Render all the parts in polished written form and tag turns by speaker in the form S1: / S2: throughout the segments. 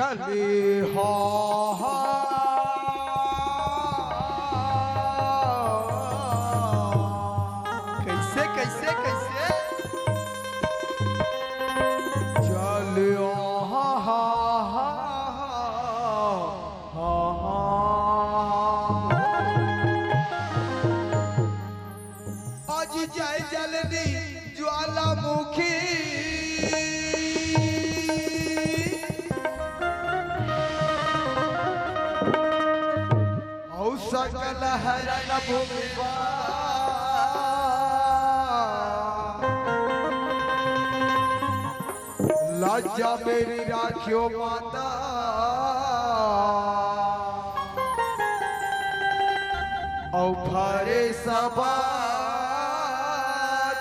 S1: चले हो कैसे कैसे कैसे चले आज जाए जलनी ज्वालामुखी सकल हरण भूमिवा लज्जा मेरी राखियो माता औ भरे सभा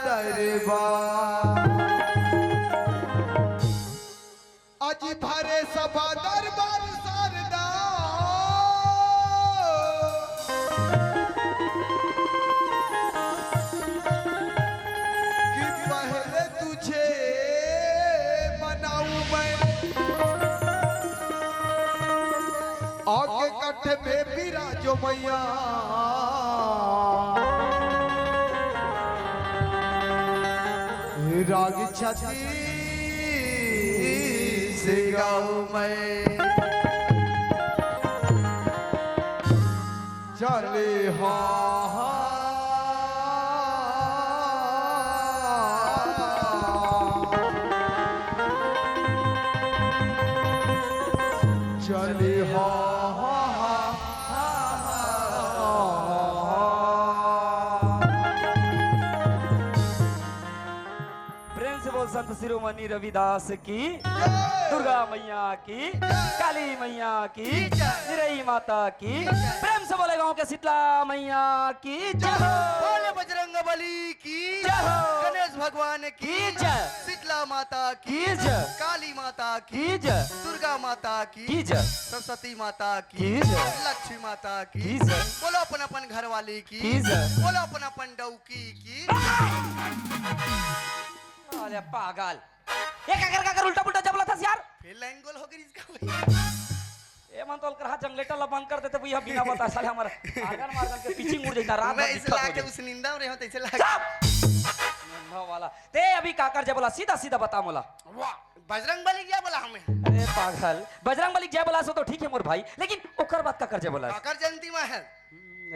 S1: दरबार आज भरे सभा दरबार आगे कट्ठे में विराजो मैया राग छती से गाऊं मैं चले चले
S2: संत शिरोमणि रविदास की, दुर्गा मैया की, काली मैया की, निरई माता की, प्रेम से बोले गांव के शीतला मैया की जय हो,
S1: बोले बजरंग बली की
S2: जय हो,
S1: गणेश भगवान की
S2: जय,
S1: शीतला माता की
S2: जय,
S1: काली माता की
S2: जय,
S1: दुर्गा माता की
S2: जय,
S1: सरस्वती माता की
S2: जय,
S1: लक्ष्मी माता की
S2: जय,
S1: बोलो अपन अपन घर वाली की
S2: जय,
S1: बोलो अपन अपन डौकी की।
S2: अरे पागल, ये क्या कर उल्टा पुल्टा जबला था यार,
S1: फिर लाइन गोल हो गई इसका।
S2: ये मन तो कर जंगलेटा ला बंद कर देते भैया बिना बता साले हमारा आगन मारगन के पीछे मुड़ जाता रात
S1: मैं
S2: में
S1: इस लाके उस निंदा में रहो तो इसे लाके
S2: नंदा वाला ते अभी काकर जय बोला सीधा सीधा बता मोला।
S1: वाह बजरंग बली क्या बोला हमें?
S2: अरे पागल, बजरंग बली जय बोला सो तो ठीक है मोर भाई, लेकिन ओकर बात काकर जय बोला
S1: काकर जयंती में है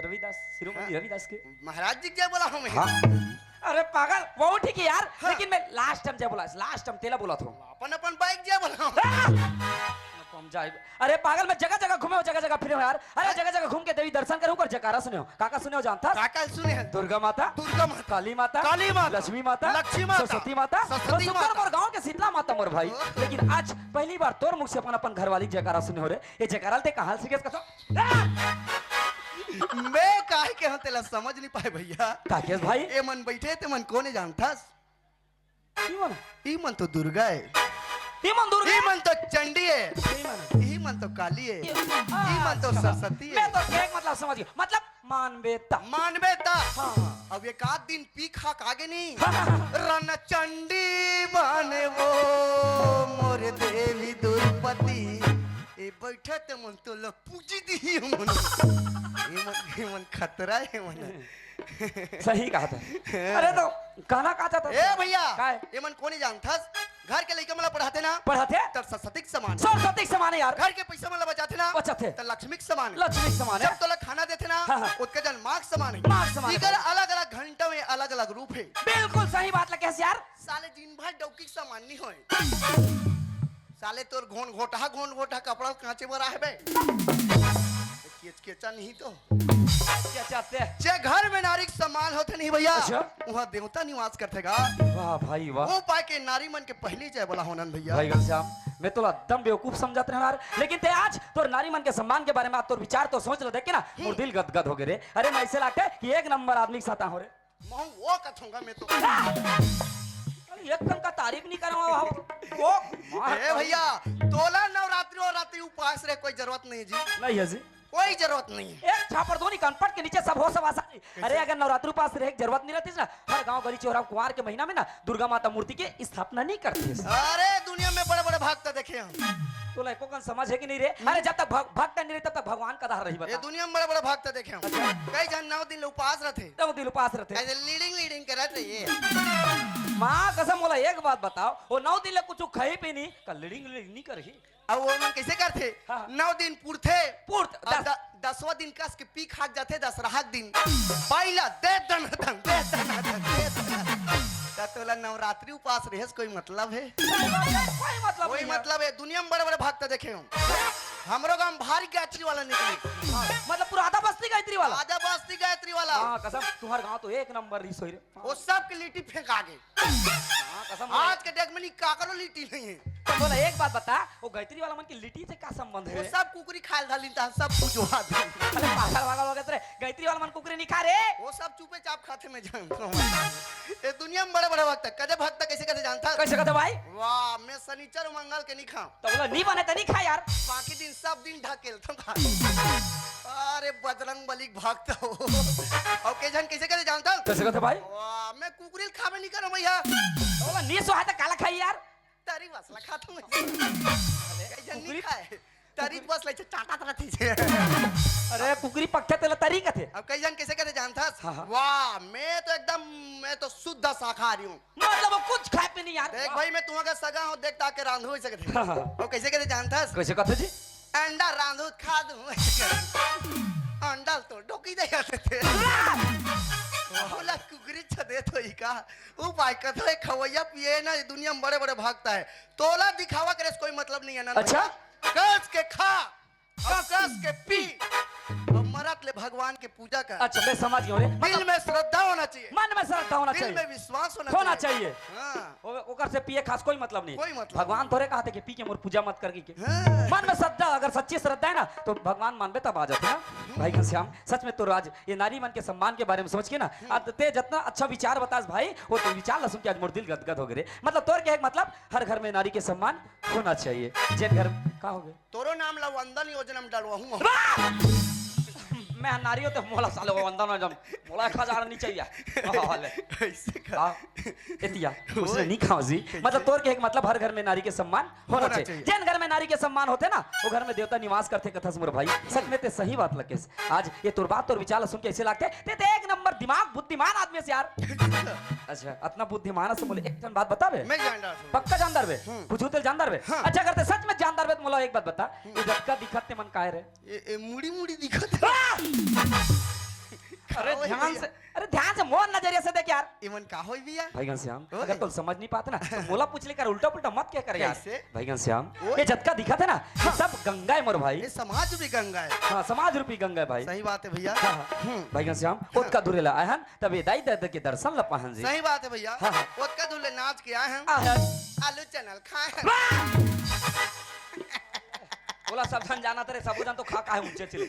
S2: रविदास शिरोमणि रविदास के
S1: महाराज जी क्या बोला हमें?
S2: हाँ? अरे पागल वो ठीक है यार हाँ। लेकिन मैं लास्ट टाइम जय बोला, लास्ट टाइम तेला बोला था
S1: अपन अपन बाइक जय बोला
S2: अरे पागल मैं जगह जगह घूमे हो, जगह जगह फिरे हो यार, अरे जगह जगह घूम के देवी दर्शन करूं कर जयकारा सुने हो, काका सुने हो जानता?
S1: काका सुने हैं
S2: दुर्गा माता, काली माता, लक्ष्मी माता, सरस्वती माता, और गांव के शीतला माता मोर भाई। लेकिन आज पहली बार तोर मुख से अपन अपन घर वाली जयकारा सुने हो रे, ये जयकारा ते कहां से का
S1: मैं काहे के हम तेला समझ नहीं पाए भैया।
S2: काकेश भाई
S1: ए मन बैठे ते मन कोने जानतास? ई मन तो दुर्गा है,
S2: ई मन
S1: तो चंडी है, ई मन तो काली है, ई मन तो सरस्वती है।
S2: मैं तो एक मतलब समझ गया, मतलब मानवेता
S1: हाँ। अब एक आध दिन पी खा आगे नहीं रन चंडी बने वो मोर देवी दुर्पति ए बैठे ते मन तो ल पूजी दी मन मन खतरा है मन
S2: सही कहा था। अरे तो कहना कहता था
S1: ए भैया
S2: ये
S1: मन कोनी जानथस घर के लइका मला पढ़ाते ना तर सरस्वती
S2: सरस्वती समान यार,
S1: घर के पैसा मला बचाते ना
S2: बचाते
S1: तर लक्ष्मी समान
S2: जब
S1: तो खाना देते ना उसका जन मार्क समान है, अलग अलग घंटा में अलग अलग रूप है।
S2: बिल्कुल सही बात लगे यार,
S1: साले दिन भर डौकी समान नहीं होए साले तोर घोन घोटा कपड़ा कांचे बरा है बे केचा नहीं तो
S2: क्या चाहते हैं
S1: जे घर में नारी सम्मान होते नहीं भैया
S2: अच्छा?
S1: वहाँ देवता निवास करते गा।
S2: वाह भाई वाह,
S1: वो पाए के नारी मन के पहली जय बोला होनन भैया।
S2: भाई घनश्याम मैं तो दम बेवकूफ समझते रहे यार, लेकिन ते आज तोर नारी मन के सम्मान के बारे में तोर विचार तो सोच लो देख के ना मोर दिल गदगद हो गए रे। अरे मैं ऐसे लगता है कि एक नंबर आदमी के साथ हो रे,
S1: मैं वो कथूंगा मैं तो
S2: एक कम का तारीफ नहीं करूंगा वो
S1: ए भैया तोला नवरात्रि उपवास रे कोई जरूरत नहीं जी,
S2: नहीं है जी
S1: कोई जरूरत नहीं है।
S2: एक छापर धोनी कनपट के नीचे सब हो सब आसा अरे अगर नवरात्रि उपास रहे जरूरत नहीं रहती ना, हर गांव गली चौरा कुंवार के महीना में ना दुर्गा माता मूर्ति की स्थापना नहीं करती।
S1: अरे दुनिया में बड़े बड़े भक्त देखे हम।
S2: तो लड़कों का समझ है कि नहीं रे? अरे जब तक भक्त नहीं रहे तब तक भगवान का धार रही
S1: ये
S2: बता।
S1: दुनिया में बड़े बड़े भक्त देखे हम। कई जन 9 दिन उपवास रहते,
S2: तब दिल उपास रहते।
S1: ऐसे लीडिंग करते ये।
S2: माँ कसम बोला एक बात बताओ, वो 9 दिन कुछ खाई पी नहीं, कल लीडिंग नहीं करही।
S1: अब वो मन कैसे करते?
S2: हाँ।
S1: 9 दिन पुरते
S2: पुरत,
S1: 10वां दिन कस के पी खाक जाते, 10वां दिन पहला दे दन तोला नवरात्रि उपास रहे कोई मतलब है? कोई मतलब है? दुनिया में बड़े बड़े भक्त देखे हम। हमरो गांव भारी गायत्री वाला निकली।
S2: मतलब पूरा आधा बस्ती गायत्री वाला।
S1: आजा बस्ती गायत्री वाला।
S2: हाँ कसम तुम्हारे गांव तो एक नंबर रिस होई रे।
S1: वो सब की लिट्टी फेंक आगे।
S2: हाँ कसम।
S1: आज के डेट में नी काकरो लिट्टी नहीं है।
S2: तो बोला एक बात बता, वो गायत्री वाला मन की लिट्टी से क्या संबंध है?
S1: वो सब कुकरी खाल धाली था, सब बुझवा दे।
S2: अरे पागल पागल हो गए रे, गायत्री वाला मन कुकरी नहीं खा रे।
S1: वो सब चुपे चाप खाते में जान। ये दुनिया में बड़े बड़े भक्त कदे भक्त कैसे कैसे जानता?
S2: कैसे कहते भाई?
S1: वाह मैं शनिचर मंगल के नहीं खाऊं।
S2: तो बोला नहीं बने तो नहीं खा यार।
S1: बाकी दिन सब दिन ढकेल तो खा। अरे बजरंग बली भक्त हो। और के जन कैसे कैसे जानता?
S2: कैसे कहते भाई?
S1: वाह मैं कुकरी खावे नहीं करो भैया।
S2: तो बोला नहीं सो है तो काला खाई यार।
S1: तारी मसला खाता हूं। कई जन नहीं खाए। तारी बस ले चाटा तरह थी।
S2: अरे कुकरी पक्के तेला तरीका थे।
S1: अब कई जन कैसे कैसे जानता?
S2: हाँ।
S1: वाह मैं तो शुद्ध शाकाहारी हूँ।
S2: मतलब वो कुछ खाए पे नहीं यार।
S1: देख भाई मैं तुम्हारा सगा हूँ, देख ताके रांधू हो सकते।
S2: हाँ।
S1: और कैसे कैसे जानता?
S2: कैसे कहते जी?
S1: अंडा रांधू खा दूं। अंडा तो डोकी दे जाते थे। बोला कुकरी छदे तो ही का वो बाइक का तो एक खवैया पिए ना, दुनिया में बड़े बड़े भागता है। तोला दिखावा करे कोई मतलब नहीं है ना।
S2: अच्छा
S1: कस के खा और कस के पी और मरत ले भगवान के पूजा कर।
S2: अच्छा मैं समझ गया रे।
S1: दिल में श्रद्धा होना चाहिए,
S2: मन में श्रद्धा होना
S1: दिल
S2: चाहिए,
S1: में विश्वास
S2: होना चाहिए।
S1: हाँ।
S2: ओकर से पिए खास कोई मतलब नहीं।
S1: कोई मतलब
S2: भगवान थोड़े कहते कि पी के मोर पूजा मत करके के।
S1: हाँ।
S2: मन में श्रद्धा, अगर सच्ची श्रद्धा है ना तो भगवान मानबे तब आ जाते हैं ना। भाई घनश्याम सच में तो राज ये नारी मन के सम्मान के बारे में सोच के ना आज ते जितना अच्छा विचार बतास भाई, वो तो विचार लसुन के आज मोर दिल गदगद हो गए। मतलब तोर के एक मतलब हर घर में नारी के सम्मान होना चाहिए। जिन घर का हो गए
S1: तोरो नाम ला वंदन योजना में डालवा हूँ।
S2: मैं नारियों तो मोला साले वंदन में जम मोला 1000 नहीं चाहिए। हाल
S1: ऐसे का
S2: एतिया उसने नहीं खाओ जी। मतलब तोर के एक मतलब हर घर में नारी के सम्मान होना चाहिए। जिन घर में नारी के सम्मान होते ना वो घर में देवता निवास करते। कथस मोर भाई सच में ते सही बात लगे। आज ये तोर बात तोर विचार सुन के ऐसे लगते ते एक नंबर दिमाग बुद्धिमान आदमी से यार। अच्छा इतना बुद्धिमान से बोले एक जन बात बता बे।
S1: मैं जानता हूँ।
S2: पक्का जानदार बे? पूछू तेल जानदार बे?
S1: हाँ।
S2: अच्छा करते सच में जानदार बे तो मोला एक बात बता, ये झटका दिखते मन काहे रे?
S1: ये मुड़ी मुड़ी दिखत है।
S2: अरे ध्यान से मोर नजरिए से देख यार।
S1: इमन का होई बिया?
S2: भाई घनश्याम
S1: ओए।
S2: अगर तुम समझ नहीं पाते ना तो मोला पूछ लेकर उल्टा पुल्टा मत क्या कर यार।
S1: कैसे?
S2: भाई घनश्याम
S1: ओए।
S2: ये झटका दिखा था ना ये सब गंगा है मोर भाई।
S1: ये समाज भी गंगा है।
S2: हाँ समाज रूपी गंगा है भाई।
S1: सही बात है भैया।
S2: हाँ, हाँ। भाई घनश्याम ओत का दुरेला आहन तब ये दाई दादा के दर्शन लपाहन जी।
S1: सही बात है भैया।
S2: हाँ, हाँ।
S1: ओत का दूल्हे नाच के आए हैं,
S2: आहन
S1: आलू चैनल खाए हैं।
S2: बोला सब जन जाना तेरे सब जन तो खा का है ऊंचे चले।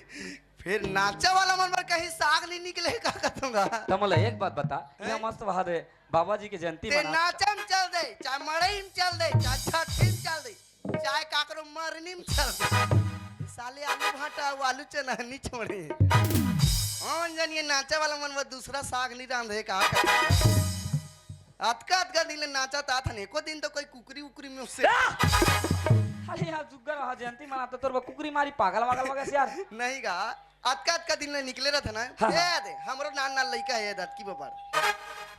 S1: फिर नाचा वाला मन में कहीं साग नहीं निकले का कहूंगा।
S2: तो मोला एक बात बता, ये मस्त वहां दे बाबा जी की जयंती
S1: ते
S2: मना।
S1: नाचम चल दे, चाहे मड़ई में चल दे, चाहे छठी में चल दे, चाहे काकरो मरनी में चल दे। साले आलू भाटा आलू चना नहीं छोड़े। हाँ जन ये नाचा वाला मन में दूसरा साग नहीं रांधे का। अतका अतका दिन नाचा था एको दिन तो कोई कुकरी उकरी में उससे
S2: अरे यार जुग्गर वहां जयंती मनाते तोर कुकरी मारी पागल वागल वगैरह यार।
S1: नहीं गा अतका अतका दिन निकले रहता ना।
S2: हाँ।
S1: दे हमरो नान नान लइका है दत की बबर।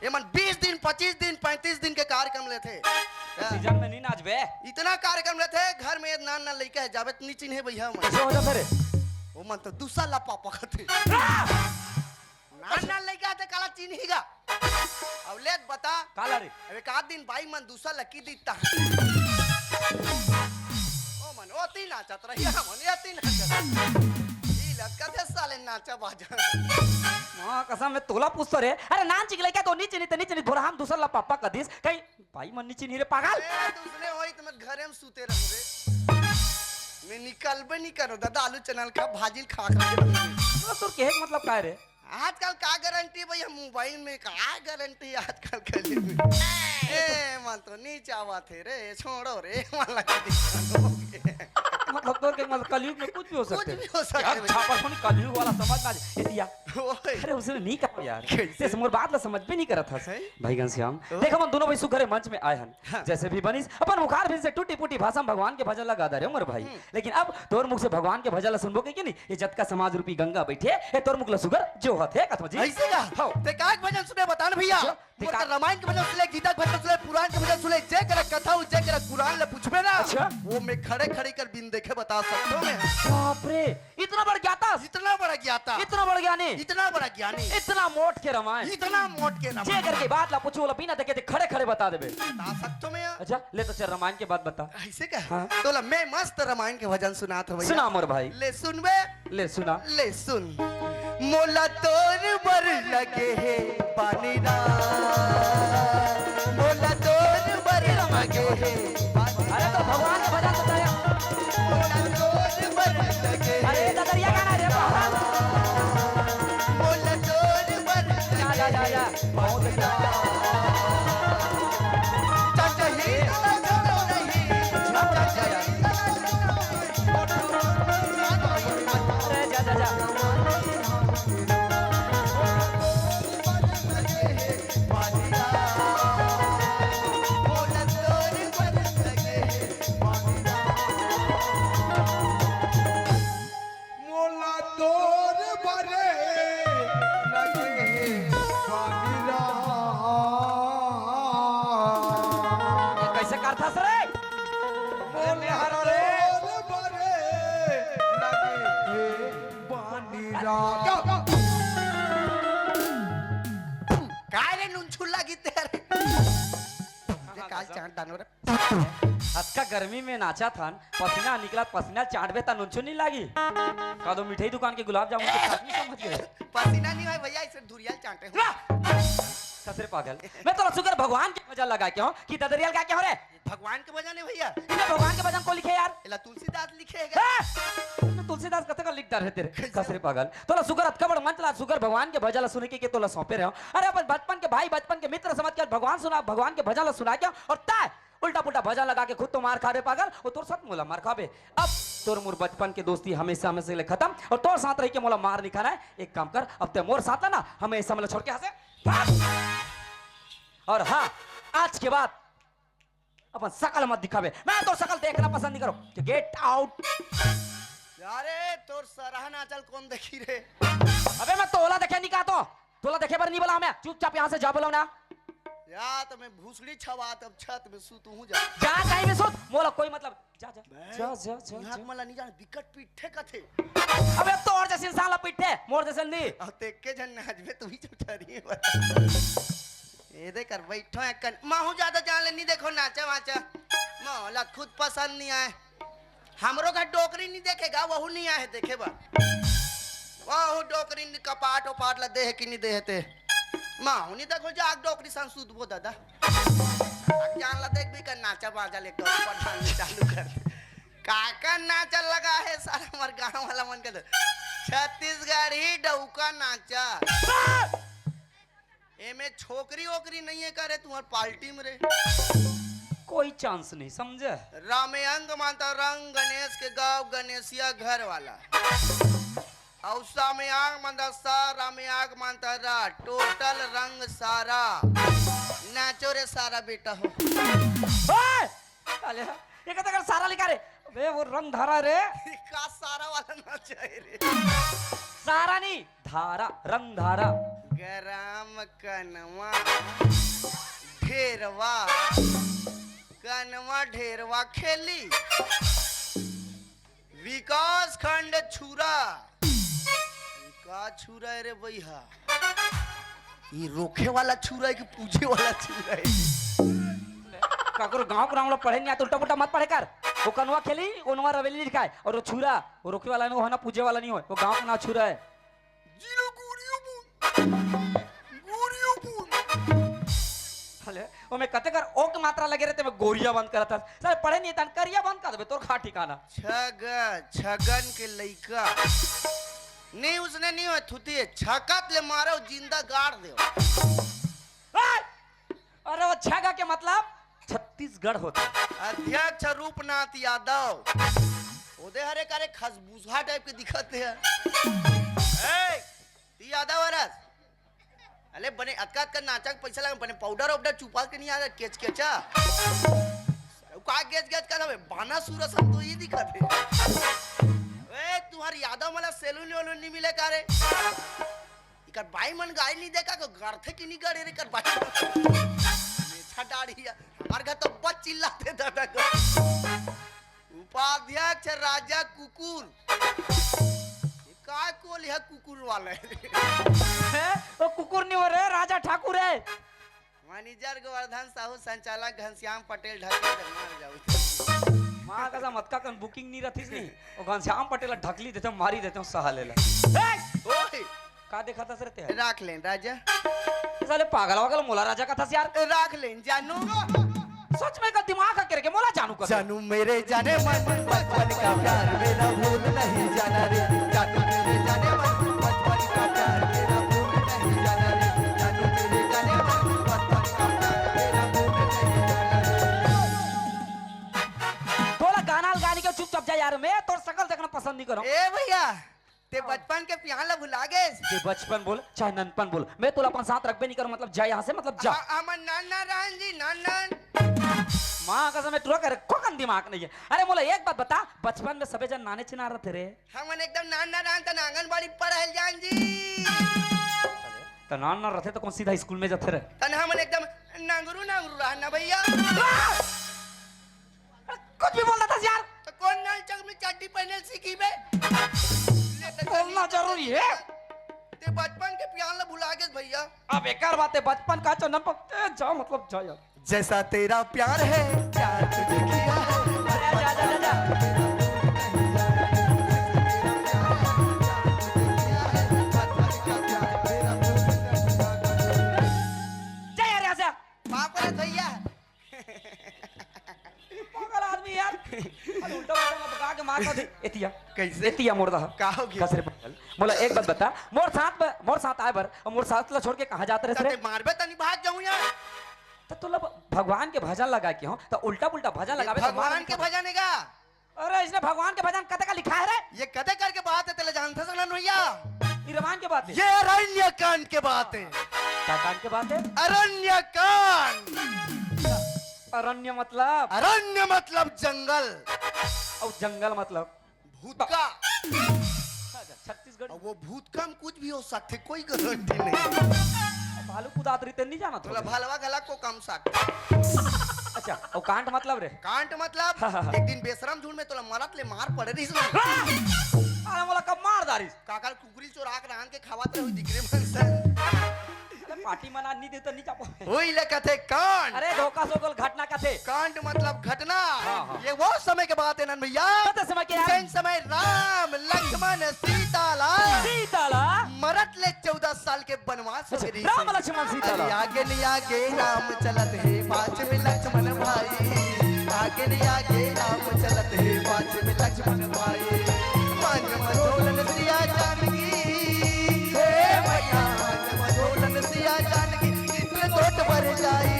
S1: ये मन 20 दिन 25 दिन 35 दिन के कार्यक्रम लेते।
S2: सीजन में नहीं नाच बे।
S1: इतना कार्यक्रम लेते घर में नान नान लइका है जावे नहीं चिन्हे भैया मन।
S2: कैसे हो जाता रे?
S1: वो मन तो दूसरा लपा पकते। नान नान लइका ते काला चिन्हेगा। अब ले बता
S2: काला रे
S1: अब एक आध दिन भाई मन दूसरा लकी दीता। ओ मन ओती नाचत रही मन ओती नाचत। ई लटका थे साले नाचा बाजा।
S2: हां कसम में तोला पूछतो रे। अरे नाच के लइका तो नीचे नीचे भोरा हम दूसरा ला पापा कदिस कहीं भाई मन नीचे नहीं रे पागल।
S1: ए दूसरे होई तुम घरे में सूते रहो रे। मैं निकलबे नहीं करो दादा आलू चैनल का भाजी खा खा के।
S2: तो के मतलब का रे?
S1: आजकल का गारंटी भैया मोबाइल में का गारंटी आजकल के। ए मन तो नीचे आवा थे रे छोड़ो रे मन लगा
S2: मतलब तो के मतलब कलयुग में कुछ भी हो सकते
S1: कुछ भी हो सकते
S2: यार
S1: हैं।
S2: छापा फोन कलयुग वाला समझ ना ये दिया
S1: ओए
S2: अरे उसने नहीं कहा यार
S1: कैसे?
S2: ते मोर बात ला समझ भी नहीं करत था
S1: सही?
S2: भाई घनश्याम
S1: ओ?
S2: देखो हम दोनों भाई सुघरे मंच में आए हन
S1: हाँ।
S2: जैसे भी बनिस अपन मुखार भी से टूटी फूटी भाषा में भगवान के भजन लगा दे रे मोर भाई लेकिन अब तोर मुख से भगवान के भजन ला सुनबो के नहीं ये जत का समाज रूपी गंगा बैठे है तोर मुख ला सुगर जो हथे कथो जी
S1: ऐसे का
S2: हाँ।
S1: ते का भजन सुने बता ना भैया
S2: जो, ते
S1: मोर
S2: का-
S1: का रामायण के भजन सुने गीता के भजन सुने पुराण के भजन सुने जे कर कथा हो जे कर कुरान ले पूछबे ना
S2: अच्छा।
S1: वो मैं खड़े खड़े कर बिन देखे बता सकता हूं मैं
S2: बाप रे इतना बड़ ज्ञाता
S1: इतना बड़ा ज्ञाता
S2: इतना बड़ ज्ञानी
S1: इतना बड़ा ज्ञानी
S2: इतना मोट के रामायण
S1: इतना मोट के
S2: जे
S1: रामायण
S2: करके बात ला पूछो ला बिना देखे ते खड़े खड़े बता देबे
S1: बता सकता हूं मैं यार।
S2: अच्छा ले तो चल रामायण के बात बता
S1: ऐसे का
S2: हाँ।
S1: तो ला मैं मस्त रामायण के भजन सुनात हूं भैया
S2: सुना मोर भाई
S1: ले सुनबे
S2: ले सुना
S1: ले सुन मोला तोर बर लगे है पानी ना मोला तोर बर लगे है पानी
S2: अरे तो भगवान का भजन बताया
S1: मोला तोर बर लगे
S2: अरे
S1: है
S2: ददरिया गाना रे बाबा
S1: मोला तोर बर
S2: जा जा जा जा बहुत अच्छा
S1: चाचा ही लगो नहीं चाचा ही
S2: अरे जा जा जा
S3: मोला तोर बरे लगे बानीरा
S2: ये कैसे करता रे
S3: मोला तोर बरे लगे बानीरा
S1: काय रे नुनछुल्ला गीत रे जे काल चांद दानवर
S2: अच्छा गर्मी में नाचा था पसीना निकला पसीना चाटबे ता नुनछू नहीं लागी का दो मिठाई दुकान के गुलाब जामुन के साथ नहीं समझ गए
S1: पसीना नहीं है भैया इसे धुरियाल चाटे हूं
S2: कसरे पागल मैं तो शुक्र भगवान के भजन लगा के हूं कि ददरियल क्या क्या हो रे
S1: भगवान के भजन है भैया
S2: इन्हें भगवान के भजन को लिखे यार
S1: एला तुलसीदास लिखेगा
S2: तुलसीदास कथे का लिखता रहते रे कसरे पागल तोला सुगर अतकबड़ मंच ला सुगर भगवान के भजन ला सुने के तोला सौंपे रहो अरे अपन बचपन के भाई बचपन के मित्र समझ के भगवान सुना भगवान के भजन ला सुना के और ताय उल्टा पुल्टा भजन लगा के खुद तो मार खा रे पागल और तोर साथ मोला मार खाबे अब तोर मोर बचपन के दोस्ती हमेशा हमेशा ले खत्म और तोर साथ रह के मोला मार नहीं खाना है एक काम कर अब ते मोर साथ ना हमेशा मोला छोड़ के हंसे और हाँ आज के बाद अपन शकल मत दिखावे मैं तो शकल देखना पसंद नहीं करो गेट आउट
S1: अरे तोर सराहना चल कौन देखी रे
S2: अबे मैं तोला देखे नहीं कहा तो तोला देखे पर नहीं बोला मैं चुपचाप यहाँ से जा बोला ना
S1: या तो मैं भूसड़ी छवा तब छत में सूत हूं जा
S2: जा कहीं भी सुत मोला कोई मतलब जा जा जा जा जा,
S1: यहाँ
S2: जा।
S1: मला नहीं जान विकट पीठे कथे
S2: अबे तोर जैसे इंसान ला पिट्ठे मोर जैसे नहीं
S1: अब देख के जन नाच में तू ही चुटा रही है ये देख कर बैठो है कन माहू ज्यादा जान ले नहीं देखो नाचा वाचा मोला खुद पसंद नहीं आए हमरो का डोकरी नहीं देखेगा वहू नहीं आए देखे बा वहू डोकरी नहीं कपाट ओपाट ला देह की नहीं देहते माहू नहीं देखो जाग डोकरी संसूद बो दादा अब जान ला देख भी कर नाचा बाजा ले कर पठान चालू कर काका नाचा लगा है सारा हमार गांव वाला मन कर छत्तीसगढ़ ही डौका नाचा एमे छोकरी ओकरी नहीं है करे तुम्हार पार्टी में रे
S2: कोई चांस नहीं समझे
S1: रामेंग मानता रंग गणेश के गाँव गणेशिया घर वाला औसा में आग मानता सा रामे आग मानता रा टोटल रंग सारा नाचो रे सारा बेटा हो
S2: ओए साले ये कहता कर सारा लिखा रे अबे वो रंग धारा रे
S1: का सारा वाला नाच है रे
S2: सारा नहीं धारा रंग धारा
S1: गरम कनवा ढेरवा कनवा ढेरवा खेली विकास खंड छुरा का छुरा है रे भैया ये रोके वाला छुरा है कि पूजे वाला छुरा है
S2: काकुर गांव के नाम पढ़े नहीं आता उल्टा पुल्टा मत पढ़े कर वो कनवा खेली ओनवा रवेली लिखा है और वो छुरा वो रोके वाला नहीं हो ना पूजे वाला नहीं हो वो गांव का नाम छुरा है
S1: जीरो गुरियो बुन गुरियो बुन
S2: साले वो मैं कते कर ओ की मात्रा लगे रहते मैं गोरिया बंद करा था साले पढ़े नहीं तन करिया बंद कर दे तोर खा ठिकाना
S1: छगन के लइका नहीं उसने नहीं हो थुती छकत ले मारो जिंदा गाड़ दे
S2: अरे वो छगा के मतलब छत्तीसगढ़ होता है
S1: अध्यक्ष रूपनाथ यादव ओदे हरे कारे खसबूसा टाइप के दिखत है ए ती आधा वरस अले बने अतकात कर नाचक पैसा लगा बने पाउडर ऑर्डर चुपा के नहीं आदा केच केचा का गेज गेज का बाना सूरज हम तो ये दिखत है ए तुम्हारी यादव मला सेलून वेलून नहीं मिले कारे इकर बाई मन गाय नहीं देखा को गरथे की नहीं गड़े रे कर बाई मेछा दाढ़ी हमार घर तो बच चिल्लाते दादा को उपाध्यक्ष राजा कुकुर काय कोल है कुकुर वाले
S2: वो कुकुर नहीं हो रहे राजा ठाकुर है
S1: मैनेजर गोवर्धन साहू संचालक घनश्याम पटेल ढके मार जाऊ
S2: मां का मत का बुकिंग नहीं रथीस नहीं वो घनश्याम पटेल ढकली देते मारी देते सहा लेला
S1: ओए
S2: का देखा था सर ते
S1: राख लें राजा
S2: साले पागल वागल मोला राजा का था यार
S1: राख लें जानू
S2: सच में का दिमाग का करके मोला जानू कर
S1: जानू मेरे जाने मन बचपन का प्यार मेरा भूल नहीं जाना रे जानू मेरे जाने मन बचपन का प्यार मेरा भूल नहीं जाना रे जानू मेरे जाने मन बचपन का प्यार मेरा भूल नहीं जाना रे
S2: थोड़ा गाना गाने के चुपचाप जा यार मैं तो शकल देखना पसंद नहीं करूं
S1: ए भैया ते बचपन के प्यार ला भुला गए
S2: ते बचपन बोल चाहे ननपन बोल मैं तोला अपन साथ रखबे नहीं करूं मतलब जा यहां से मतलब जा
S1: हमर नाना रान जी नानन
S2: मां का समय तुरा कर कोकन दिमाग नहीं है अरे बोला एक बात बता बचपन में सबे जन नाने चिना रहे थे रे
S1: हमन एकदम नाना रान त आंगनबाड़ी पढ़ल जान जी
S2: तो नान ना रहते तो कौन सीधा स्कूल में जाते रहे
S1: तन हमन एकदम नांगरू नांगरू रहना भैया
S2: कुछ भी बोल रहा था यार
S1: तो कौन नाल चक में चड्डी पहने सीखी बे
S2: बोलना जरूरी है
S1: ते बचपन के प्यार ला भुला गए भैया
S2: अब एक बात है बचपन का चो नंबर जा मतलब जा यार
S1: जैसा तेरा प्यार है प्यार तुझे किया है
S2: अरे जा जा जा जा यार ऐसा
S1: बाप रे भैया
S2: पागल आदमी यार अरे उल्टा उल्टा बगा के मारता दे एतिया
S1: कैसे
S2: एतिया मोरदा
S1: का हो गया
S2: कसरे पागल बोला एक बात बता मोर साथ आए बर और मोर साथ ला छोड़ के कहां जाते रहे
S1: ते मारबे तनी भाग जाऊं यार
S2: तो तुला भगवान के भजन लगा के हो तो उल्टा पुल्टा भजन लगावे तो
S1: भगवान के भजन है
S2: अरे इसने भगवान के भजन कते का लिखा है रे
S1: ये कदे करके बात है तेरे जानते सुनन भैया
S2: ये रमान के बात है
S1: ये अरण्य कांड के बात है
S2: क्या कांड के बात है
S1: अरण्य कांड
S2: अरण्य मतलब
S1: जंगल
S2: और जंगल मतलब
S1: भूत का
S2: छत्तीसगढ़
S1: वो भूत का कुछ भी हो सकते कोई गारंटी नहीं
S2: भालू कुदात रीते नहीं जाना
S1: तोला
S2: तो
S1: भलवा गला को कम सकता
S2: अच्छा और कांट मतलब रे
S1: कांट मतलब एक दिन बेशरम झूठ में तोला मरत ले मार पड़े रही
S2: अरे मोला कब मार दारिस
S1: काकल कुकुरी चोरा के रान के खावत रही दिखरे मन
S2: पार्टी मना नहीं देता नहीं चापो
S1: वही ले कथे कांड
S2: अरे धोखा सोगल घटना कथे
S1: कांड मतलब घटना
S2: हाँ।
S1: ये वो समय के बात है नन भैया
S2: कते समय के यार
S1: जिन समय राम लक्ष्मण सीताला मरत ले 14 साल के वनवास हो गई
S2: राम लक्ष्मण सीता
S1: आगे नहीं आगे राम चलत है पाँच में लक्ष्मण भाई आगे नहीं आगे राम चलत है पाँच में लक्ष्मण भाई मन मझोलन सिया जानकी हे मैया मन मझोलन सिया जानकी कितने तोट भर जाई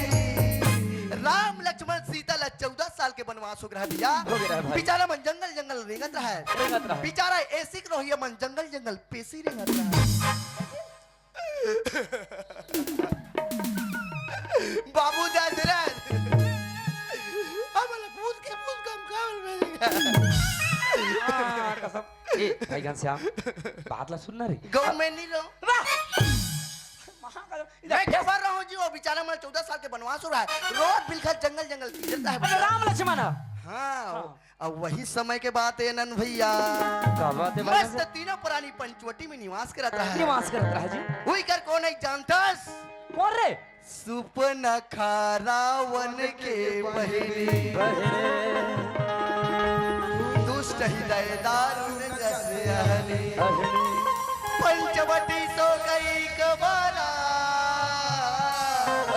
S1: राम लक्ष्मण सीता ला 14 साल के वनवास हो गया
S2: हो गया भाई।
S1: बेचारा मन जंगल जंगल रेंगत रहा है बेचारा ऐसी रही मन जंगल जंगल पेशी रेंगत रहा बाबू दशरथ हमारा भूत के भूत कम कावल
S2: कसम ए भाई घनश्याम बात ला सुनना रे
S1: गवर्नमेंट नहीं रहो मैं क्या कर रहा हूँ जी वो बेचारा मैं 14 साल के वनवास हो रहा है रोज बिलखत जंगल जंगल फिरता है
S2: राम लक्ष्मण
S1: हाँ अब वही समय के बात है नन भैया
S2: क्या बात है भाई
S1: मस्त तीनों पुरानी पंचवटी में निवास करता है
S2: निवास करत रहा जी
S1: हुई कर कौन है जानतस
S2: कौन रे
S1: सुपनखा रावण के बहिनी दुष्ट हृदय दारुण जस अहनी पंचवटी सो गई कबारा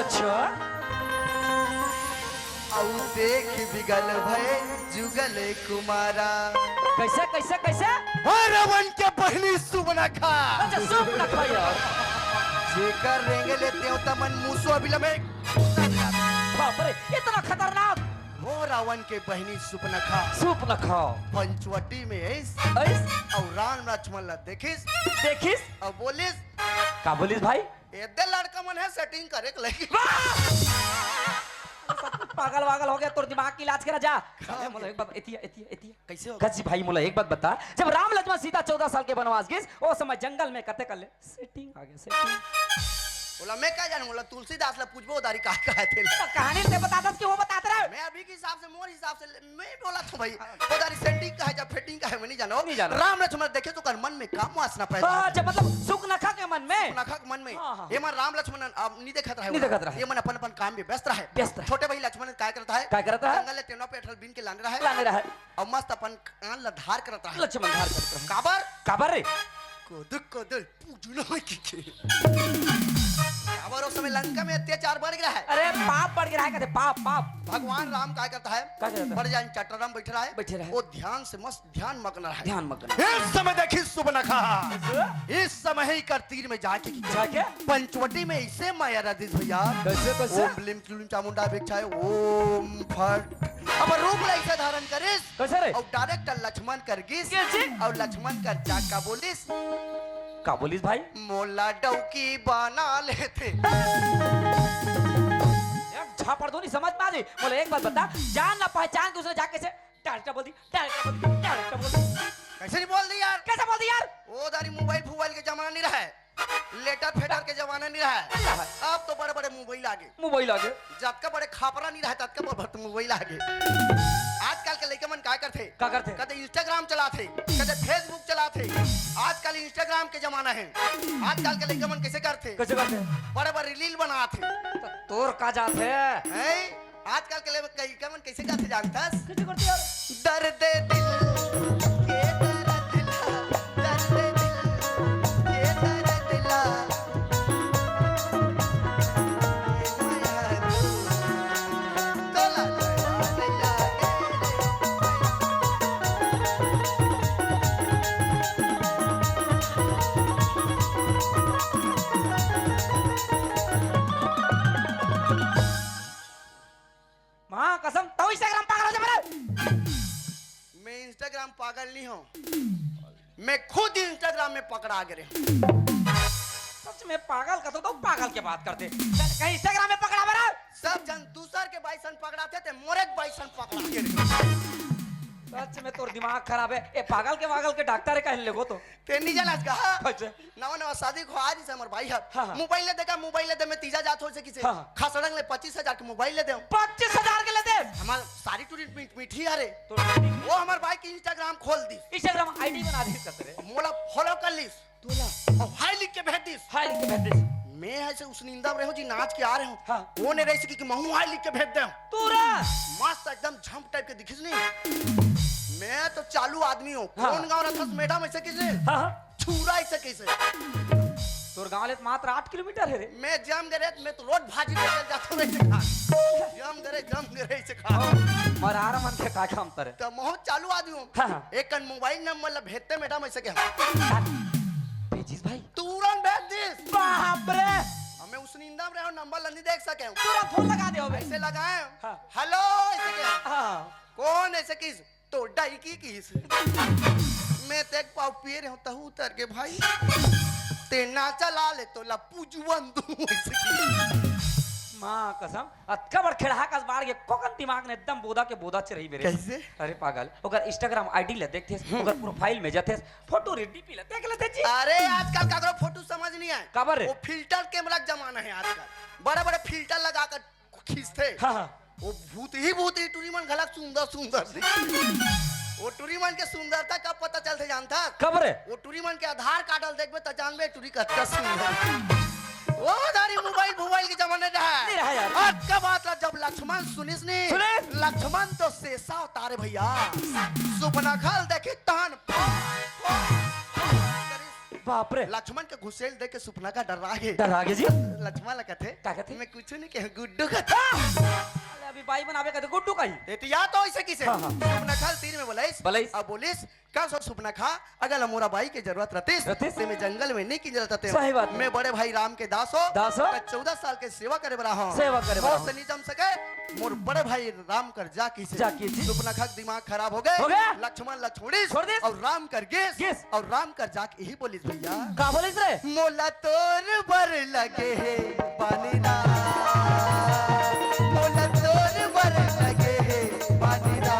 S2: अच्छा
S1: औ देख बिगल भय जुगल कुमारा
S2: कैसे कैसे कैसे
S1: रावण के बहिनी सुपनखा
S2: अच्छा सूप ना खा यार
S1: जेकर रेंगे लेते हो तमन मूसो बिलमे
S2: बाप रे इतना खतरनाक
S1: हो रावण के बहनी सुपनखा
S2: सूप न खाओ
S1: पंचवटी में ऐस
S2: ऐस
S1: और राम लक्ष्मण ला देखिस
S2: देखिस
S1: और बोलिस
S2: का बोलिस भाई
S1: एदे लड़का मन है सेटिंग करे के लगी
S2: पागल वागल हो गया तोर दिमाग की इलाज करा जा अरे मोला एक बात एतिया एतिया एतिया
S1: कैसे हो
S2: गजी भाई मोला एक बात बता जब राम लक्ष्मण सीता 14 साल के वनवास गए ओ समय जंगल में कते कर ले सेटिंग आ गया सेटिंग
S1: बोला मैं क्या जानू बोला तुलसीदास ला पूछबो उदारी का थे
S2: कहानी से बता दस कि वो बताते रहे
S1: मैं अभी के हिसाब से मोर हिसाब से मैं बोला था भाई उदारी सेटिंग का है या फिटिंग का है मैं नहीं जानो
S2: नहीं जानो।
S1: राम लक्ष्मण देखे तो कर मन में काम वासना पैदा
S2: अच्छा मतलब सुख नखा के मन में
S1: नखक मन में
S2: हाँ, हाँ।
S1: ये मन राम लक्ष्मण अब नहीं देखत रहे
S2: नहीं देखत रहे।
S1: ये मन अपन अपन काम में व्यस्त रहे
S2: व्यस्त रहे।
S1: छोटे भाई लक्ष्मण काय करता है
S2: काय करता है?
S1: जंगल में तेनो पे अठल बिन के लाने रहे
S2: लाने रहे
S1: और मस्त अपन कान ला धार करता है
S2: लक्ष्मण धार करते रहे
S1: काबर
S2: काबर रे
S1: कोदल पूजना है की काबर उस समय लंका में अत्याचार बढ़ गया है
S2: अरे पाप बढ़ गया है कहते पाप पाप
S1: भगवान राम काय करता है
S2: क्या करता है?
S1: बढ़ जाए चट्टाराम बैठ रहा है
S2: बैठे रहे।
S1: वो ध्यान से मस्त ध्यान मग्न रहा है
S2: ध्यान मग्न
S1: इस समय देखी सुबनखा इस समय ही कर तीर में जाके
S2: जाके
S1: पंचवटी में ऐसे माया राधिस भैया
S2: कैसे कैसे
S1: ओम ब्लीम क्लीम चामुंडा भिक्षाय ओम फट अब रूप ला ऐसे धारण करिस
S2: कैसे रे
S1: और डायरेक्ट लक्ष्मण कर गिस
S2: कैसे?
S1: और लक्ष्मण कर जाका बोलिस
S2: का बोलिस भाई
S1: मोला डौकी बना लेते
S2: एक झापड़ दो नहीं समझ में आ गई बोले एक बात बता जान ना पहचान के उसने जाके से डायरेक्ट बोल दी डायरेक्ट बोल दी
S1: कैसे नहीं बोल दी यार
S2: कैसे बोल दी यार
S1: वो दारी मोबाइल फुबाइल के जमाना नहीं रहा है लेटर फेटर के जमाना नहीं रहा है अब तो बड़े बड़े मोबाइल आ गए
S2: मोबाइल आ गए
S1: जब का बड़े खापरा नहीं रहा तब का बड़े मोबाइल आ गए आजकल के लड़के मन क्या करते
S2: क्या करते?
S1: कहते इंस्टाग्राम चलाते कहते फेसबुक चलाते आजकल इंस्टाग्राम के जमाना है आजकल के लड़के मन कैसे करते
S2: कैसे करते
S1: बड़े बड़े रील बनाते
S2: तो तोर का जात है
S1: हैं आजकल के लड़के मन कैसे करते जानता
S2: कैसे करते यार
S1: दर्द दिल के दर्द दिला दर्द दिल के दर्द दिला तोला तोला
S2: मां कसम तो इंस्टाग्राम पागल हो जा मेरे
S1: मैं इंस्टाग्राम पागल नहीं हूँ मैं खुद इंस्टाग्राम में पकड़ा गए
S2: सच में पागल का तो पागल के बात करते कहीं इंस्टाग्राम में पकड़ा मेरा
S1: सब जन दूसर के बाइसन पकड़ाते थे मोरे के बाइसन पकड़ा गए
S2: सच में तोर दिमाग खराब है ए पागल के डॉक्टर है कहने लगो तो
S1: ते नहीं जाना कहा
S2: अच्छा
S1: नवा नवा शादी को आज से हमर भाई है
S2: हाँ, हाँ।
S1: मोबाइल ले देखा मोबाइल ले दे मैं तीजा जात हो से किसे
S2: हाँ, हाँ।
S1: खसड़ंग ले 25,000 के मोबाइल ले दे
S2: 25,000 के लेते
S1: हमार सारी टूरी मीठी अरे
S2: तो
S1: वो हमार भाई की इंस्टाग्राम खोल दी
S2: इंस्टाग्राम आईडी बना दी करते रे
S1: मोला फॉलो कर लिस
S2: तोला
S1: और हाई लिख के भेज दिस
S2: हाय लिख के भेज दे
S1: मैं ऐसे उस नींदा में रहो जी नाच के आ रहे हूँ
S2: हाँ।
S1: वो ने रही सकी कि महू हाई लिख के भेज दे
S2: तू रे
S1: मस्त एकदम झंप टाइप के दिखिस नहीं मैं तो चालू आदमी हूँ
S2: हाँ।
S1: कौन गाँव रखा मैडम ऐसे किसे
S2: हां हां
S1: छुरा ऐसे कैसे
S2: तोर गांव ले मात्र 8 किलोमीटर है रे
S1: मैं जम गरे मैं तो रोज भाजी लेकर जाता हूँ ऐसे खा जम गरे ऐसे खा
S2: और आराम मन के का काम करे
S1: तो महू चालू आदमी हूँ
S2: हाँ, हाँ।
S1: एक कन मोबाइल नंबर ला भेजते मैडम ऐसे के
S2: भेजिस भाई
S1: तुरंत भेज दिस
S2: बाप रे
S1: हमें उस नींदा में रहो नंबर ला नहीं देख सके हूँ
S2: तुरंत फोन लगा दे हो भाई
S1: ऐसे लगाए
S2: हाँ।
S1: हेलो ऐसे के
S2: हां
S1: कौन ऐसे किस तो डाई की किस मैं तेक पाव पिए रहा हूँ तहु उतर के भाई ते ना चला ले तो लप्पू जुवन दूं ऐसे की
S2: मां कसम अतका बड़ खेड़ा का बाड़ के कोकन दिमाग ने एकदम बोदा के बोदा च रही मेरे
S1: कैसे?
S2: अरे पागल ओकर इंस्टाग्राम आईडी ले देखथे ओकर प्रोफाइल में जाथे फोटो रेडी पी ले देख लेते जी
S1: अरे आजकल का फोटो समझ नहीं आए
S2: काबर रे?
S1: वो फिल्टर कैमरा का जमाना है आजकल बड़े बड़े फिल्टर लगा कर खींचते
S2: हां हां
S1: वो भूत ही टूरी मन घलक सुंदर सुंदर दिखते। वो टूरी मन के सुंदरता कब पता चलते जानता
S2: खबर है
S1: वो टूरी मन के आधार कार्ड डाल देखबे तो जानबे टूरी कत्ता सुंदर वो दारी मोबाइल के जमाने
S2: नहीं रहा यार।
S1: आज का बात ला जब लक्ष्मण सुनिस ने
S2: सुनिस?
S1: लक्ष्मण तो शेषा उतारे भैया सुपना खल देखे तहन
S2: बाप रे
S1: लक्ष्मण के घुसेल देख के सुपना का डर रहा है
S2: डर आ गया जी
S1: लक्ष्मण ला कहते
S2: क्या कहते?
S1: मैं कुछ नहीं कह गुड्डू कहता
S2: अरे अभी बाई बनावे का गुड्डू कही
S1: एतिया तो ऐसे किसे
S2: हाँ, हाँ।
S1: सुपना खा तीन में बोलाइस
S2: बोलाइस।
S1: अब बोलिस का सो सुपना खा अगर मोरा भाई के जरूरत रहतीस
S2: रहतीस।
S1: ते में जंगल में नहीं की जरूरत रहते
S2: सही बात है।
S1: मैं बड़े भाई राम के दास हो
S2: दास हो।
S1: 14 साल के सेवा करे बड़ा हूं
S2: सेवा करे बड़ा
S1: और
S2: हूं।
S1: से नहीं जम सके मोर बड़े भाई राम कर जा की से
S2: जा की जी।
S1: सुपना खा के दिमाग खराब हो
S2: हो
S1: गए
S2: गया।
S1: लक्ष्मण लक्ष्मणी
S2: छोड़ दिस।
S1: और राम कर गेस
S2: गेस।
S1: और राम कर जा के यही बोलिस भैया
S2: का बोलिस रे
S1: मोला तोर बर लगे है पानी ना मोला तोर बर लगे है पानी ना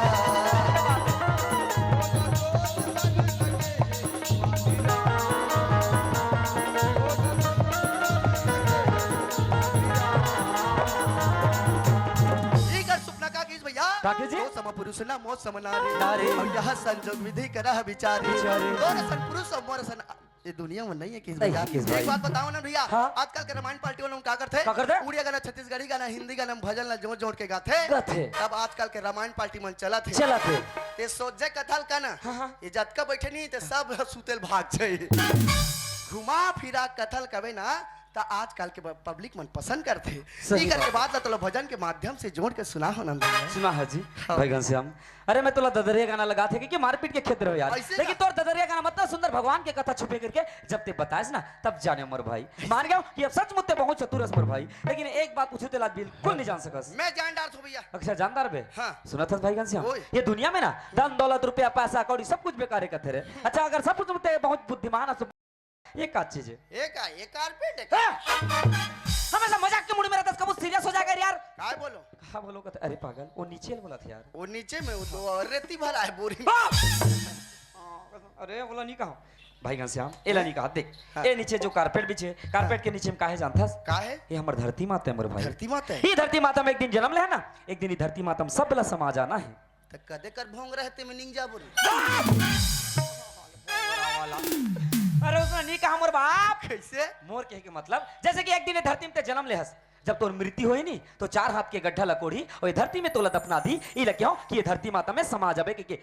S1: ये कर सुपना का किस भैया
S2: काके जी?
S1: तो सम पुरुष ना मोह सम
S2: नारी।
S1: नारी और यह संजोग विधि करह विचारी
S2: विचारी।
S1: दोनों सन पुरुष और मोर सन ये दुनिया में नहीं है किस
S2: नहीं
S1: भैया
S2: है किस भाई।
S1: एक बात बताओ ना भैया
S2: हाँ।
S1: आजकल के रामायण पार्टी वालों क्या करते
S2: क्या करते?
S1: उड़िया गाना छत्तीसगढ़ी गाना हिंदी गाना भजन ला जोड़ जोड़ के गाते
S2: गाथे।
S1: तब आजकल के रामायण पार्टी मन चला थे
S2: चला थे
S1: ते सोचे कथल का ना
S2: हाँ, हाँ।
S1: ये जतका बैठे नहीं ते सब सुतेल भाग जाए घुमा फिरा कथल कवे ना ता आजकल के पब्लिक मन पसंद करते
S2: सही
S1: ई करके
S2: बात।
S1: बात ला तो भजन के माध्यम से जोड़ के सुना हो नंद भैया।
S2: सुना है जी
S1: हाँ।
S2: भाई घनश्याम अरे मैं तोला ददरिया गाना लगा थे कि मारपीट के खेत रहो यार
S1: ऐसे
S2: लेकिन
S1: का?
S2: तोर ददरिया गाना मतलब सुंदर भगवान के कथा छुपे करके जब ते बताएस ना तब जाने मोर भाई मान गया कि अब सच मुझते बहुत चतुरस मोर भाई लेकिन एक बात पूछू तेला बिल्कुल नहीं जान सकस
S1: मैं जान डार थो भैया
S2: अच्छा जानदार बे
S1: हाँ।
S2: सुना था भाई घनश्याम
S1: ओए।
S2: ये दुनिया में ना धन दौलत रुपया पैसा कौड़ी सब कुछ बेकार करते रहे अच्छा अगर सब कुछ मुझते बहुत बुद्धिमान है तो ये का चीज है
S1: एक कारपेट है
S2: हाँ। हमेशा मजाक के मूड में रहता कब सीरियस हो जाएगा यार
S1: काय बोलो
S2: हाँ बोलो कहते अरे पागल वो नीचे बोला था यार
S1: वो नीचे में वो तो रेती भरा है बोरी में
S2: हाँ! अरे बोला नहीं कहा भाई घनश्याम एला नहीं कहा देख
S1: हाँ।
S2: ए नीचे जो कारपेट बिछे कारपेट के नीचे में काहे जानता
S1: का है
S2: ये हमर धरती माता है मोर भाई
S1: धरती माता है
S2: ये धरती माता में एक दिन जन्म ले है ना एक दिन ये धरती माता में सब बेला समा जाना है
S1: तो कदे कर भोंग रहते में निंजा बोली
S2: अरे उसने नहीं कहा मोर बाप
S1: कैसे
S2: मोर कहे के मतलब जैसे कि एक दिन ये धरती में ते जन्म ले हस जब तोर मृत्यु होई नी तो 4 हाथ के गड्ढा लकोड़ी और ये धरती में तोला दफना दी ई लगे हो कि ये धरती माता में समा जाबे के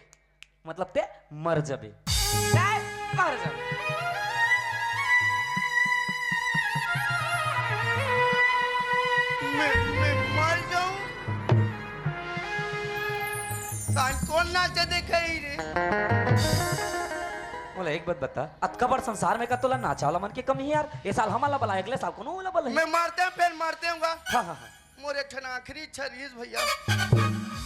S2: मतलब ते मर जाबे मर जाबे
S1: मैं मर जाऊं सान कौन नाचे देखे रे
S2: बोला एक बात बता अतकबर संसार में का तोला नाचा वाला मन के कमी है यार ये साल हमारा बला अगले साल कोनो वाला बला
S1: मैं मारते हैं फिर मारते हूँ
S2: हाँ हाँ हाँ
S1: मोर एक ठन आखिरी इच्छा रीस भैया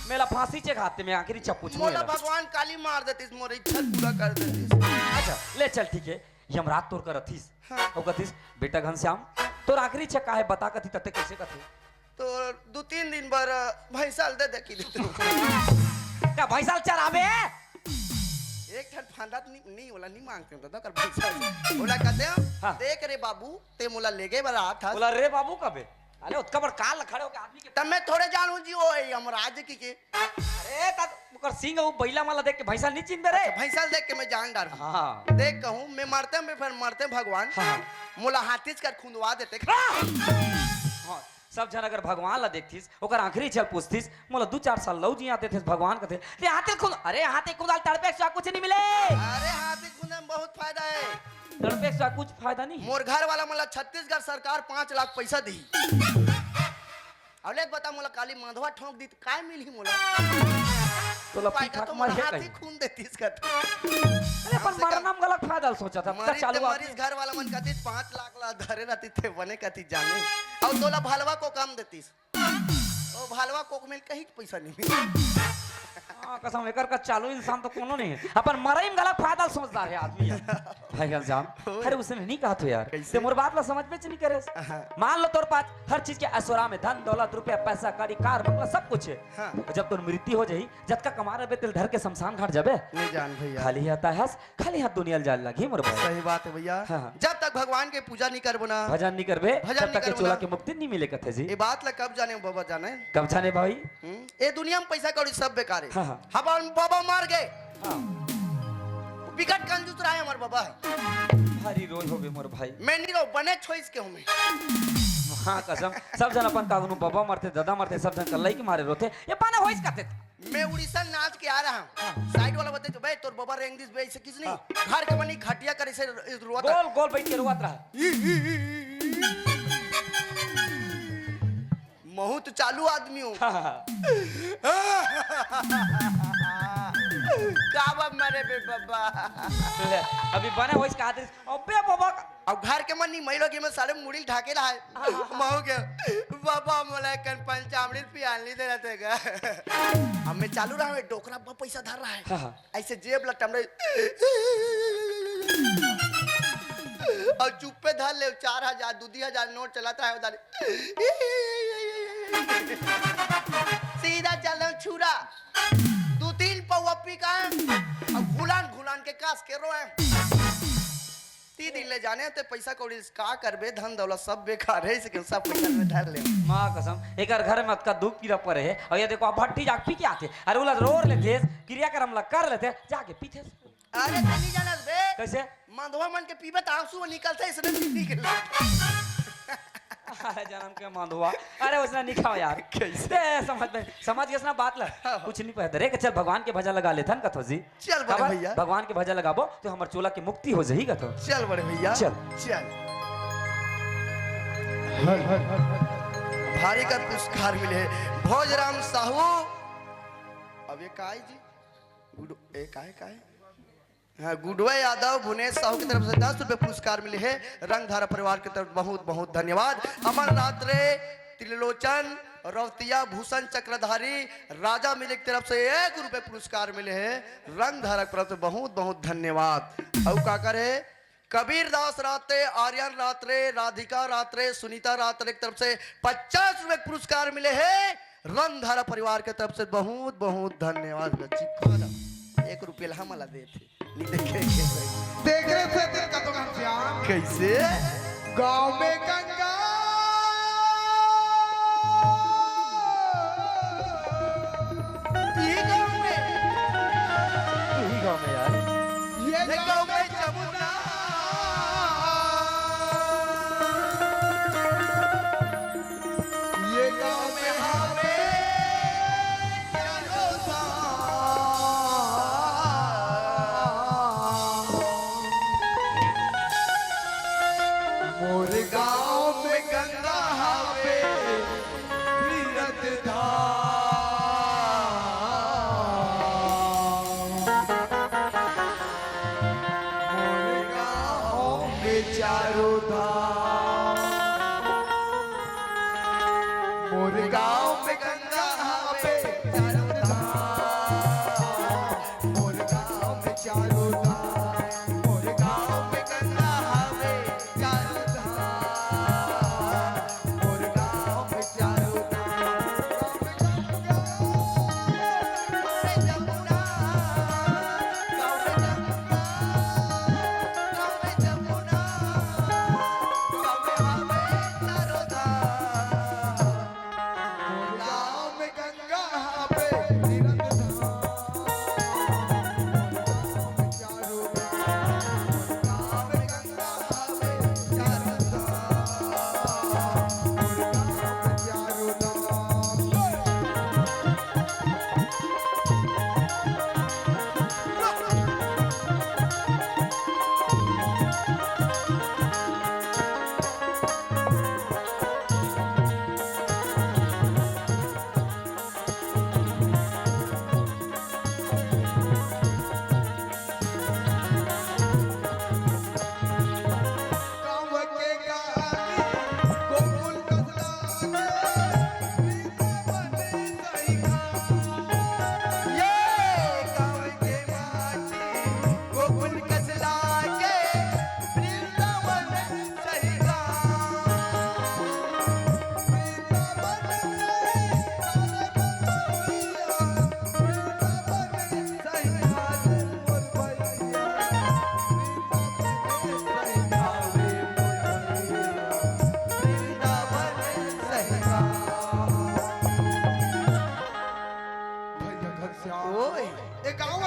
S2: मेला फांसी चे खाते में आखिरी चप्पू
S1: मोला भगवान काली मार देतीस मोर इच्छा पूरा कर देतीस
S2: अच्छा ले चल ठीक है यमरात तोर कर रथीस
S1: हाँ।
S2: ओ कथीस बेटा घनश्याम तोर आखिरी इच्छा काहे बता कथी तते कैसे कथे
S1: तो 2-3 दिन बर भैंसाल दे की देते
S2: का भैंसाल चराबे
S1: एक ठन फांदा नहीं होला नहीं मांगते हो तो कर भैंसाल बोला कहते हो
S2: हाँ।
S1: देख रे बाबू ते मोला लेगे बरा था
S2: बोला रे बाबू कबे अरे उत्का बड़ काल खड़े होके आदमी के
S1: तब मैं थोड़े जानू जी ओ यमराज की
S2: अरे ता ओकर सिंह वो बैला माला देख के भैंसाल नहीं चिन्ह रे
S1: भैंसाल देख के मैं जान डार
S2: हां
S1: देख कहूँ मैं मरते में फिर मरते भगवान
S2: हाँ।
S1: मोला हाथीज कर खुंदवा देते
S2: हाँ सब जन अगर भगवान ला देखतीस ओकर आखिरी चल पूछतीस मोला 2-4 साल लौ जी आते थे भगवान कहते ले हाथे खुद अरे हाथे खुदाल तड़पे से कुछ नहीं मिले
S1: अरे हाथी खुंदे में बहुत फायदा है
S2: तड़पे से कुछ फायदा नहीं
S1: मोर घर वाला मोला छत्तीसगढ़ सरकार 5 लाख पैसा दी अवले बता मोला काली माधवा ठोक दी तो काय मिली मोला
S2: तो लपी
S1: पाएगा
S2: खा
S1: तो
S2: मर
S1: मोला
S2: है
S1: हाथी
S2: कहीं
S1: खून देती इसका
S2: अरे पर मरना में गलत फायदा सोचा था
S1: मरी
S2: चालू
S1: मरीज घर वाला मन कहती 5 लाख ला धरे रहती थे बने कहती जाने और तोला भालवा को काम देतीस ओ भालवा को में कहीं पैसा नहीं मिला
S2: हां कसम एकर का चालू इंसान तो कोनो नहीं है अपन मरई में गलत फायदा सोचता है आदमी भाई घनश्याम अरे उसने नहीं कहा तो यार
S1: कैसे?
S2: ते मोर बात ला समझ में नहीं करे मान लो तोर पास हर चीज के ऐश्वर्या में धन दौलत रुपया पैसा गाड़ी कार बंगला सब कुछ है
S1: हाँ।
S2: जब तोर मृत्यु हो जाई जब का कमा रहे तिल धर के शमशान घाट जाबे
S1: नहीं जान भैया
S2: खाली आता है खाली हाथ दुनिया जाल लगी मोर भाई
S1: सही बात है भैया
S2: हाँ।
S1: जब तक भगवान के पूजा नहीं करबो ना
S2: भजन नहीं करबे
S1: भजन
S2: तब
S1: नहीं
S2: तक के
S1: करबो
S2: चोला
S1: ना।
S2: के मुक्ति नहीं मिले कथे जी
S1: ये बात ला कब जाने बाबा जाने
S2: कब जाने भाई
S1: ये दुनिया में पैसा कौड़ी सब बेकार है
S2: हाँ, हाँ।
S1: हमारे बाबा मार गए
S2: हां
S1: विकट कंजूस रहा है हमारे बाबा
S2: भारी रोल होबे मोर भाई
S1: मैं नहीं रहो बने छोइस के हूँ
S2: हाँ कसम सब जन अपन कागनु बाबा मरते दादा मरते सब जन कल्लाई के मारे रोते ये पाना होइस काते
S1: मैं उड़ीसा नाच के आ रहा हूँ साइड वाला बता भाई तोर बाबा रेंग दिस भाई से किस नहीं घर के बनी खटिया करे से रुआ
S2: गोल गोल बैठ के रुआत रहा
S1: महू बहुत चालू आदमी हूँ। का बाप मारे बे बाबा।
S2: ले, अभी बने हो इसका आदेश अबे बाबा
S1: अब घर के मन नहीं महिला के में सारे मुड़ी ढाके रहा है माहो के बाबा मोला कन पंचामृत पियाली दे रहते का। अब मैं चालू रहा है डोकरा बा पैसा धर रहा है ऐसे जेब लटम रहे और चुप्पे धर ले 4000 2000 नोट चलाता है उधर सीधा चल छुरा 2-3 पौवा पी का अब घुलान घुलान के कास के रोए 3 दिन ले जाने ते पैसा कौड़ी का करबे धन दौलत सब बेकार है इसके सब पैसा में धर ले
S2: माँ कसम एक घर में का दुख पीरा पड़े है और ये देखो आप भट्टी जाके पी के आते अरे उला रोर लेते क्रियाक्रम ला कर लेते जाके पीते
S1: अरे नहीं जानस बे
S2: कैसे
S1: माधवा मन के पीबे त आंसू निकलते इसने निकल
S2: अरे जन्म के मांधुआ अरे उसने नहीं खाओ यार कैसे समझ गए ना बात ला कुछ नहीं पता रे चल भगवान के भजन लगा लेथन कथो जी
S1: चल बड़े भैया
S2: भगवान के भजन लगाबो तो हमर चोला की मुक्ति हो जाही कथो
S1: चल बड़े भैया
S2: चल
S1: चल भारी का पुरस्कार मिले भोजराम साहू अब ये काय जी गुड ए काय हाँ गुडवे यादव भुवनेश साहू की तरफ से 10 रुपए पुरस्कार मिले हैं रंगधारा परिवार की तरफ बहुत बहुत धन्यवाद। अमर रात्रे त्रिलोचन रवतिया भूषण चक्रधारी राजा मिले की तरफ से 1 रुपए पुरस्कार मिले हैं रंगधारा की तरफ से बहुत बहुत धन्यवाद। और का करे कबीर दास रात्रे आर्यन रात्रे राधिका रात्रे सुनीता रात्रे की तरफ से 50 रुपए पुरस्कार मिले हैं रंगधारा परिवार की तरफ से बहुत बहुत धन्यवाद। 1 रुपया हम ला देते
S3: देख रहे थे दिन का तो घनश्याम
S1: कैसे
S3: गांव में गंगा
S1: ये गांव में
S2: यार
S3: ये गांव में जमुना ये गांव में हमें मोर गांव में गंगा हावे तीरथ धाम मोर गांव में चारों धाम मोर गांव में गंगा हावे चारों धाम मोर गांव में चारों धाम मोर गांव में गंगा हावे चारों धाम मोर गांव में चारों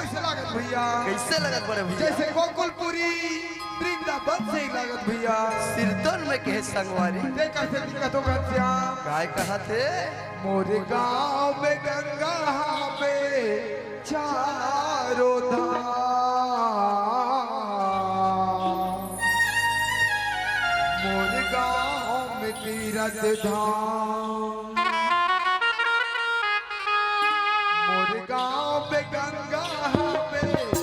S1: कैसे लगत बड़े भैया
S3: जैसे गोकुलपुरी वृंदावन से ही लागत भैया
S1: सिरतन में कहे संगवारी
S3: ते कैसे दिक्कत हो घनश्याम
S1: काय कहा थे
S3: मोरे गांव में गंगा में चारों धाम मोरे गांव में तीरथ धाम गांव में गंगा हवे